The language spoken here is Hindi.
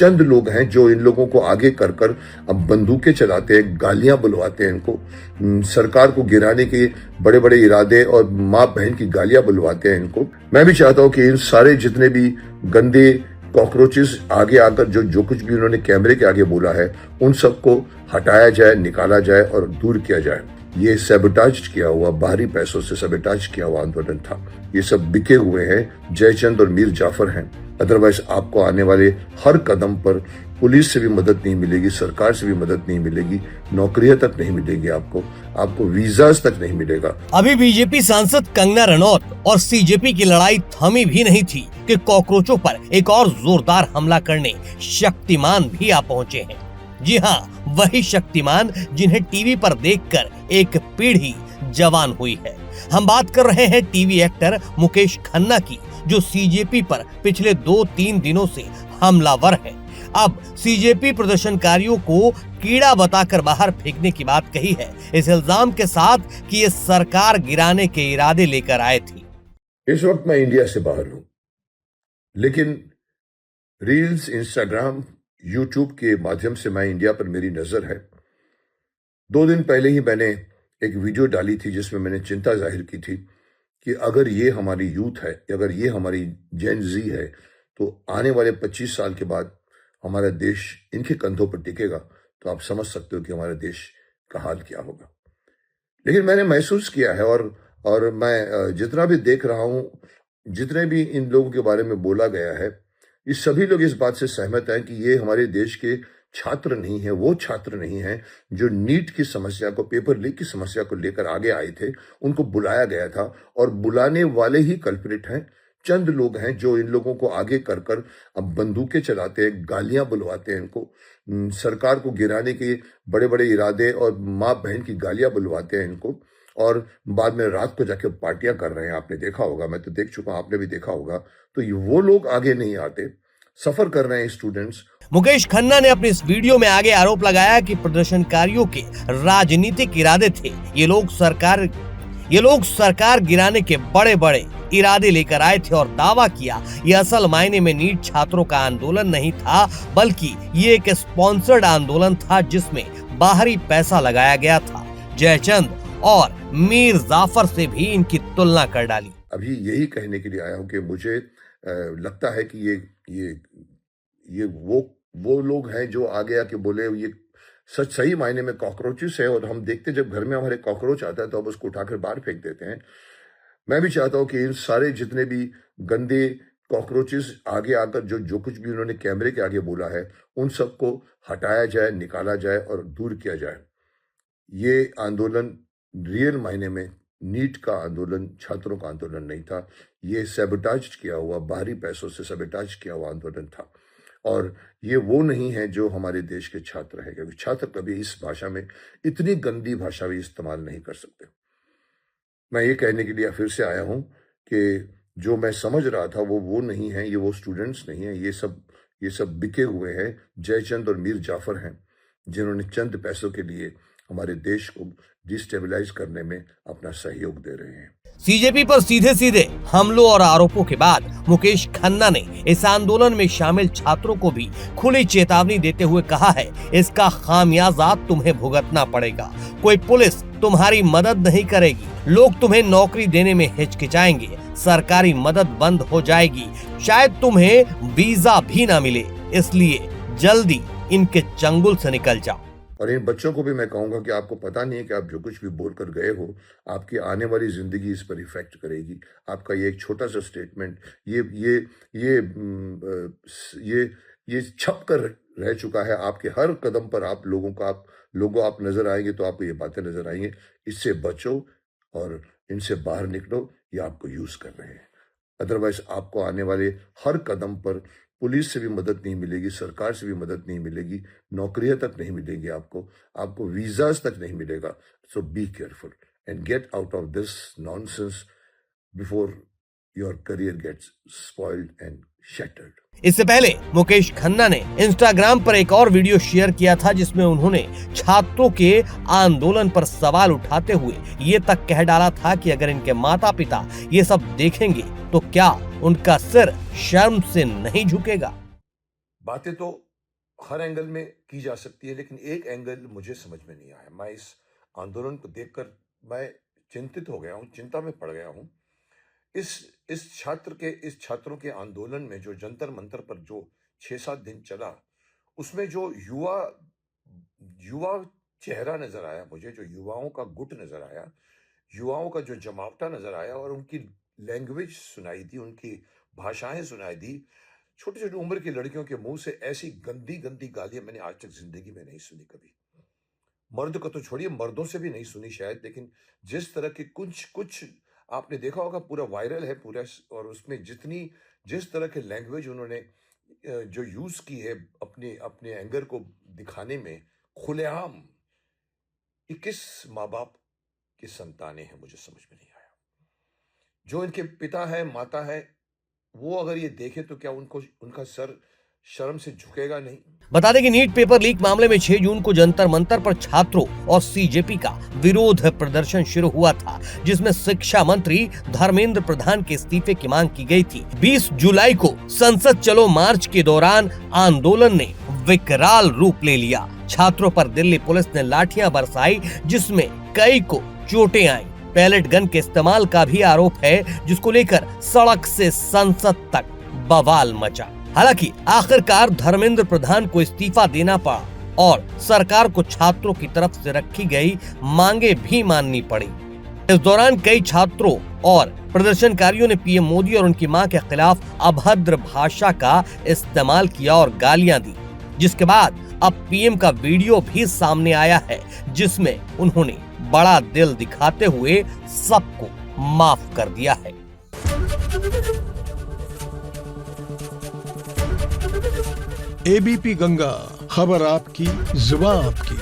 चंद लोग हैं जो इन लोगों को आगे कर कर अब बंदूकें चलाते हैं, गालियां बुलवाते हैं इनको, सरकार को गिराने के बड़े बड़े इरादे और माँ बहन की गालियां बुलवाते हैं इनको। मैं भी चाहता हूं कि इन सारे जितने भी गंदे कॉकरोचेस आगे आकर जो कुछ भी उन्होंने कैमरे के आगे बोला है उन सबको हटाया जाए, निकाला जाए और दूर किया जाए। ये सैबोटाज किया हुआ, बाहरी पैसों से सैबोटाज किया हुआ आंदोलन था। ये सब बिके हुए हैं, जयचंद और मीर जाफर हैं। अदरवाइज आपको आने वाले हर कदम पर पुलिस से भी मदद नहीं मिलेगी, सरकार से भी मदद नहीं मिलेगी, नौकरियां तक नहीं मिलेगी, आपको वीजास तक नहीं मिलेगा। अभी बीजेपी सांसद कंगना रनौत और सीजेपी की लड़ाई थमी भी नहीं थी कि कॉकरोचों पर एक और जोरदार हमला करने शक्तिमान भी आ पहुंचे हैं। जी हाँ, वही शक्तिमान जिन्हें टीवी पर देखकर एक पीढ़ी जवान हुई है। हम बात कर रहे हैं टीवी एक्टर मुकेश खन्ना की, जो सीजेपी पर पिछले 2-3 दिनों से हमलावर है। अब सीजेपी प्रदर्शनकारियों को कीड़ा बताकर बाहर फेंकने की बात कही है, इस इल्जाम के साथ कि ये सरकार गिराने के इरादे लेकर आए थे। इस वक्त मैं इंडिया से बाहर हूं, लेकिन रील्स, इंस्टाग्राम, यूट्यूब के माध्यम से मैं इंडिया पर मेरी नजर है। 2 दिन पहले ही मैंने एक वीडियो डाली थी जिसमें मैंने चिंता जाहिर की थी कि अगर ये हमारी यूथ है, अगर ये हमारी जेन जी है, तो आने वाले 25 साल के बाद हमारा देश इनके कंधों पर टिकेगा, तो आप समझ सकते हो कि हमारे देश का हाल क्या होगा। लेकिन मैंने महसूस किया है और मैं जितना भी देख रहा हूं, जितने भी इन लोगों के बारे में बोला गया है, ये सभी लोग इस बात से सहमत हैं कि ये हमारे देश के छात्र नहीं है, वो छात्र नहीं है जो नीट की समस्या को, पेपर लीक की समस्या को लेकर आगे आए थे। उनको बुलाया गया था और बुलाने वाले ही कल्प्रिट हैं। चंद लोग हैं जो इन लोगों को आगे कर कर अब बंदूकें चलाते हैं, गालियां बुलवाते हैं इनको, सरकार को गिराने के बड़े बड़े इरादे और माँ बहन की गालियां बुलवाते हैं इनको, और बाद में रात को जाके पार्टियां कर रहे हैं। आपने देखा होगा, मैं तो देख चुका हूं, आपने भी देखा होगा। तो वो लोग आगे नहीं आते, सफर कर रहे हैं स्टूडेंट्स। मुकेश खन्ना ने अपनी इस वीडियो में आगे आरोप लगाया कि प्रदर्शनकारियों के राजनीतिक इरादे थे। ये लोग सरकार गिराने के बड़े बड़े इरादे लेकर आए थे और दावा किया ये असल मायने में नीट छात्रों का आंदोलन नहीं था, बल्कि ये एक स्पॉन्सर्ड आंदोलन था जिसमें बाहरी पैसा लगाया गया था। जयचंद और मीर जाफर से भी इनकी तुलना कर डाली। अभी यही कहने के लिए आया हूं कि मुझे लगता है कि ये वो लोग हैं जो आगे आके बोले ये सही मायने में कॉकरोचेस है, और हम देखते जब घर में हमारे कॉकरोच आता है तो अब उसको उठाकर बाहर फेंक देते हैं। मैं भी चाहता हूं कि इन सारे जितने भी गंदे कॉकरोचेस आगे आकर जो कुछ भी उन्होंने कैमरे के आगे बोला है उन सबको हटाया जाए, निकाला जाए और दूर किया जाए। ये आंदोलन रियल मायने में नीट का आंदोलन, छात्रों का आंदोलन नहीं था। ये सैबोटाज किया हुआ, बाहरी पैसों से सैबोटाज किया हुआ आंदोलन था। और ये वो नहीं है जो हमारे देश के छात्र हैं, क्योंकि छात्र कभी इस भाषा में, इतनी गंदी भाषा भी इस्तेमाल नहीं कर सकते। मैं ये कहने के लिए फिर से आया हूं कि जो मैं समझ रहा था वो नहीं है, ये वो स्टूडेंट्स नहीं है, ये सब बिके हुए हैं, जयचंद और मीर जाफर हैं, जिन्होंने चंद पैसों के लिए हमारे देश को डिस्टेबलाइज करने में अपना सहयोग दे रहे हैं। सीजेपी पर सीधे सीधे हमलों और आरोपों के बाद मुकेश खन्ना ने इस आंदोलन में शामिल छात्रों को भी खुली चेतावनी देते हुए कहा है, इसका खामियाजा तुम्हें भुगतना पड़ेगा। कोई पुलिस तुम्हारी मदद नहीं करेगी, लोग तुम्हें नौकरी देने में हिचकिचाएंगे, सरकारी मदद बंद हो जाएगी, शायद तुम्हें वीजा भी ना मिले, इसलिए जल्दी इनके चंगुल से निकल जाओ। और इन बच्चों को भी मैं कहूंगा कि आपको पता नहीं है कि आप जो कुछ भी बोलकर गए हो, आपकी आने वाली जिंदगी इस पर इफेक्ट करेगी। आपका ये एक छोटा सा स्टेटमेंट ये छप कर रह चुका है आपके हर कदम पर। आप नजर आएंगे तो आपको ये बातें नजर आएंगे। इससे बचो और इनसे बाहर निकलो, ये आपको यूज कर रहे हैं। अदरवाइज आपको आने वाले हर कदम पर पुलिस से भी मदद नहीं मिलेगी, सरकार से भी मदद नहीं मिलेगी, नौकरियां तक नहीं मिलेगी, आपको वीजास तक नहीं मिलेगा। So be careful and get out of this nonsense before your career gets spoiled and shattered. इससे पहले मुकेश खन्ना ने इंस्टाग्राम पर एक और वीडियो शेयर किया था जिसमें उन्होंने छात्रों के आंदोलन पर सवाल उठाते हुए ये तक कह डाला था कि अगर इनके माता पिता ये सब देखेंगे तो क्या उनका सिर शर्म से नहीं झुकेगा। बातें तो हर एंगल में की जा सकती है, लेकिन एक एंगल मुझे समझ में नहीं आया। मैं इस आंदोलन को देखकर मैं चिंतित हो गया हूँ, चिंता में पड़ गया हूँ। इस छात्रों के आंदोलन में जो जंतर मंतर पर जो 6-7 दिन चला, उसमें जो युवा चेहरा नजर आया मुझे, जो युवाओं का गुट नजर आया, युवाओं का जो जमावटा नजर आया, और उनकी लैंग्वेज सुनाई दी, उनकी भाषाएं सुनाई दी। छोटी छोटी उम्र की लड़कियों के मुंह से ऐसी गंदी गंदी गालियां मैंने आज तक जिंदगी में नहीं सुनी कभी। मर्द को तो छोड़िए, मर्दों से भी नहीं सुनी शायद, लेकिन जिस तरह के कुछ आपने देखा होगा, पूरा वायरल है पूरा, और उसमें जिस तरह के लैंग्वेज उन्होंने जो यूज की है अपने अपने एंगर को दिखाने में खुलेआम, ये किस माँ बाप की संतानें हैं, मुझे समझ में नहीं आया। जो इनके पिता है, माता है, वो अगर ये देखें तो क्या उनका सर शर्म से झुकेगा नहीं? बता दें कि नीट पेपर लीक मामले में 6 जून को जंतर मंतर पर छात्रों और सीजेपी का विरोध प्रदर्शन शुरू हुआ था, जिसमें शिक्षा मंत्री धर्मेंद्र प्रधान के इस्तीफे की मांग की गई थी। 20 जुलाई को संसद चलो मार्च के दौरान आंदोलन ने विकराल रूप ले लिया। छात्रों पर दिल्ली पुलिस ने लाठियां बरसाई, जिसमें कई को चोटें आई। पैलेट गन के इस्तेमाल का भी आरोप है, जिसको लेकर सड़क से संसद तक बवाल मचा। हालांकि आखिरकार धर्मेंद्र प्रधान को इस्तीफा देना पड़ा और सरकार को छात्रों की तरफ से रखी गई मांगे भी माननी पड़ी। इस दौरान कई छात्रों और प्रदर्शनकारियों ने पीएम मोदी और उनकी मां के खिलाफ अभद्र भाषा का इस्तेमाल किया और गालियां दी, जिसके बाद अब पीएम का वीडियो भी सामने आया है, जिसमें उन्होंने बड़ा दिल दिखाते हुए सबको माफ कर दिया है। एबीपी गंगा, खबर आपकी, जुबान आपकी।